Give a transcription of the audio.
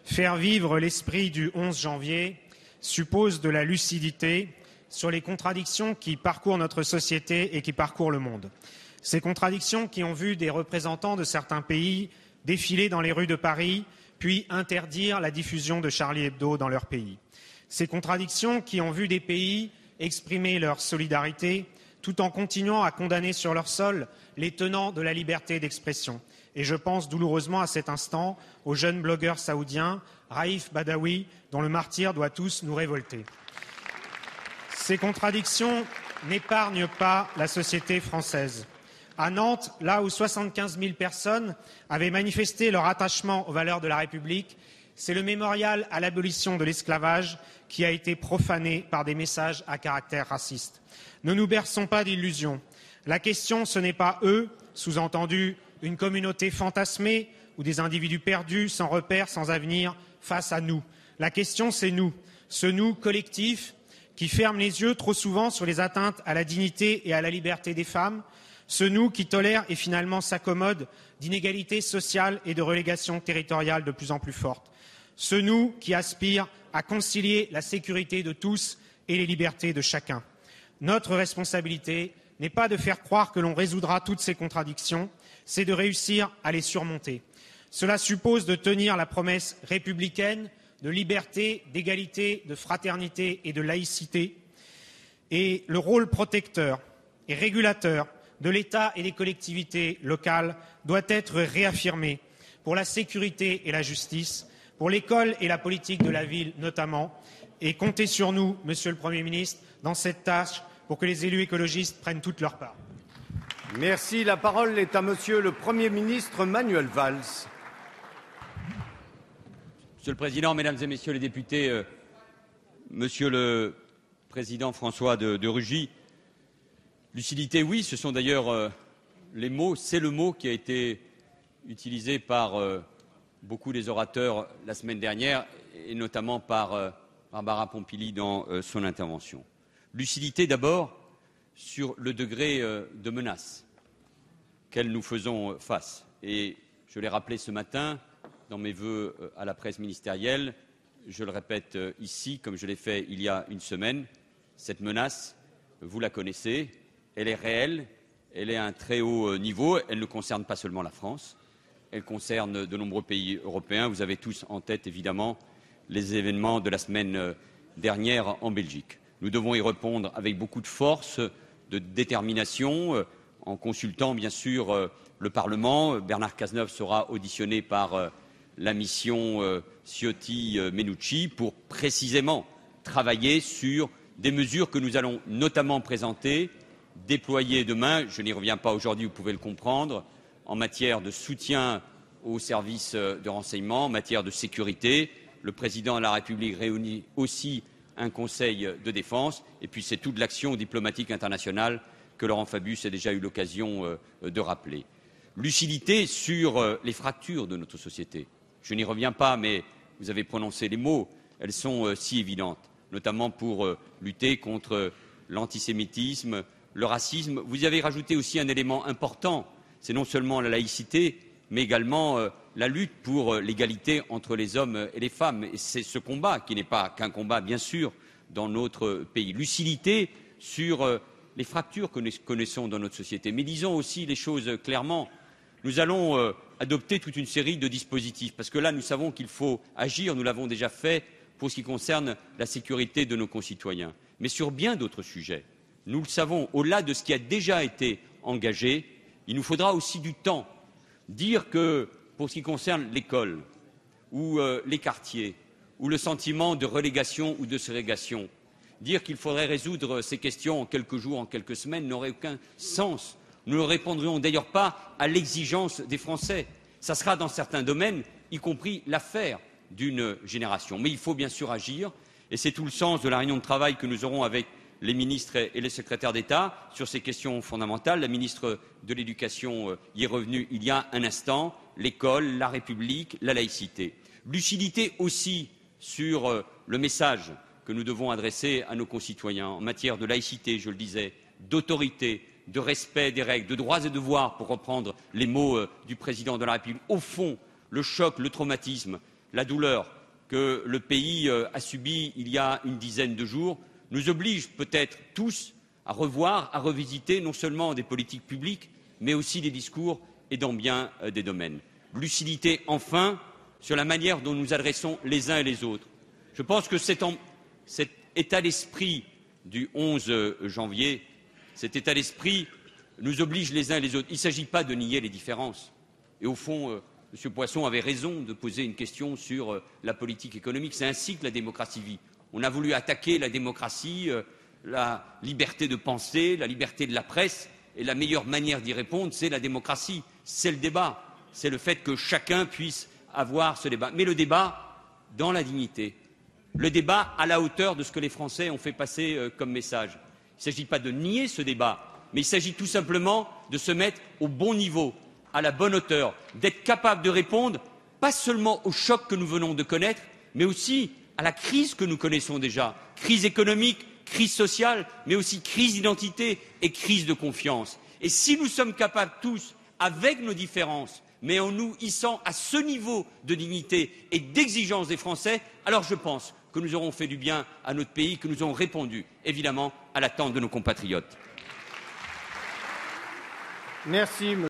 Faire vivre l'esprit du 11 janvier suppose de la lucidité sur les contradictions qui parcourent notre société et qui parcourent le monde. Ces contradictions qui ont vu des représentants de certains pays défiler dans les rues de Paris, puis interdire la diffusion de Charlie Hebdo dans leur pays. Ces contradictions qui ont vu des pays exprimer leur solidarité tout en continuant à condamner sur leur sol les tenants de la liberté d'expression. Et je pense douloureusement à cet instant au jeune blogueur saoudien Raif Badawi, dont le martyre doit tous nous révolter. Ces contradictions n'épargnent pas la société française. À Nantes, là où 75 000 personnes avaient manifesté leur attachement aux valeurs de la République, c'est le mémorial à l'abolition de l'esclavage qui a été profané par des messages à caractère raciste. Ne nous berçons pas d'illusions. La question, ce n'est pas eux, sous-entendu une communauté fantasmée ou des individus perdus, sans repère, sans avenir, face à nous. La question, c'est nous, ce nous collectif qui ferme les yeux trop souvent sur les atteintes à la dignité et à la liberté des femmes, ce nous qui tolère et finalement s'accommode d'inégalités sociales et de relégations territoriales de plus en plus fortes, ce nous qui aspire à concilier la sécurité de tous et les libertés de chacun. Notre responsabilité n'est pas de faire croire que l'on résoudra toutes ces contradictions, c'est de réussir à les surmonter. Cela suppose de tenir la promesse républicaine de liberté, d'égalité, de fraternité et de laïcité, et le rôle protecteur et régulateur de l'État et des collectivités locales doit être réaffirmé pour la sécurité et la justice, pour l'école et la politique de la ville notamment, et comptez sur nous, Monsieur le Premier ministre, dans cette tâche pour que les élus écologistes prennent toute leur part. Merci. La parole est à Monsieur le Premier ministre Manuel Valls. Monsieur le Président, Mesdames et Messieurs les députés, Monsieur le Président François de Rugy, lucidité, oui, ce sont d'ailleurs les mots, c'est le mot qui a été utilisé par beaucoup des orateurs la semaine dernière, et notamment par Barbara Pompili dans son intervention. Lucidité d'abord sur le degré de menace auquel nous faisons face. Et je l'ai rappelé ce matin dans mes vœux à la presse ministérielle, je le répète ici, comme je l'ai fait il y a une semaine, cette menace, vous la connaissez, elle est réelle, elle est à un très haut niveau, elle ne concerne pas seulement la France, elle concerne de nombreux pays européens. Vous avez tous en tête, évidemment, les événements de la semaine dernière en Belgique. Nous devons y répondre avec beaucoup de force, de détermination, en consultant bien sûr le Parlement. Bernard Cazeneuve sera auditionné par la mission Ciotti-Menucci pour précisément travailler sur des mesures que nous allons notamment présenter, déployer demain, je n'y reviens pas aujourd'hui, vous pouvez le comprendre, en matière de soutien aux services de renseignement, en matière de sécurité. Le Président de la République réunit aussi un Conseil de défense, et puis c'est toute l'action diplomatique internationale que Laurent Fabius a déjà eu l'occasion de rappeler. Lucidité sur les fractures de notre société. Je n'y reviens pas, mais vous avez prononcé les mots, elles sont si évidentes, notamment pour lutter contre l'antisémitisme, le racisme. Vous y avez rajouté aussi un élément important, c'est non seulement la laïcité, mais également la lutte pour l'égalité entre les hommes et les femmes. Et c'est ce combat, qui n'est pas qu'un combat, bien sûr, dans notre pays. Lucidité sur les fractures que nous connaissons dans notre société. Mais disons aussi les choses clairement. Nous allons adopter toute une série de dispositifs, parce que là, nous savons qu'il faut agir, nous l'avons déjà fait pour ce qui concerne la sécurité de nos concitoyens. Mais sur bien d'autres sujets, nous le savons, au-delà de ce qui a déjà été engagé, il nous faudra aussi du temps. Dire que, pour ce qui concerne l'école, ou les quartiers, ou le sentiment de relégation ou de ségrégation, dire qu'il faudrait résoudre ces questions en quelques jours, en quelques semaines, n'aurait aucun sens. Nous ne répondrons d'ailleurs pas à l'exigence des Français. Ça sera dans certains domaines, y compris l'affaire d'une génération. Mais il faut bien sûr agir, et c'est tout le sens de la réunion de travail que nous aurons avec les ministres et les secrétaires d'État sur ces questions fondamentales. La ministre de l'Éducation y est revenue il y a un instant, l'école, la République, la laïcité. Lucidité aussi sur le message que nous devons adresser à nos concitoyens en matière de laïcité, je le disais, d'autorité, de respect des règles, de droits et devoirs, pour reprendre les mots du Président de la République. Au fond, le choc, le traumatisme la douleur que le pays a subie il y a une dizaine de jours nous oblige peut-être tous à revoir, à revisiter non seulement des politiques publiques, mais aussi des discours et dans bien des domaines. Lucidité, enfin, sur la manière dont nous adressons les uns et les autres. Je pense que cet état d'esprit du 11 janvier, cet état d'esprit nous oblige les uns et les autres. Il ne s'agit pas de nier les différences. Et au fond, M. Poisson avait raison de poser une question sur la politique économique. C'est ainsi que la démocratie vit. On a voulu attaquer la démocratie, la liberté de penser, la liberté de la presse, et la meilleure manière d'y répondre, c'est la démocratie, c'est le débat, c'est le fait que chacun puisse avoir ce débat. Mais le débat dans la dignité, le débat à la hauteur de ce que les Français ont fait passer comme message. Il ne s'agit pas de nier ce débat, mais il s'agit tout simplement de se mettre au bon niveau, à la bonne hauteur, d'être capable de répondre pas seulement au choc que nous venons de connaître, mais aussi à la crise que nous connaissons déjà, crise économique, crise sociale, mais aussi crise d'identité et crise de confiance. Et si nous sommes capables tous, avec nos différences, mais en nous hissant à ce niveau de dignité et d'exigence des Français, alors je pense que nous aurons fait du bien à notre pays, que nous aurons répondu, évidemment, à l'attente de nos compatriotes. Merci.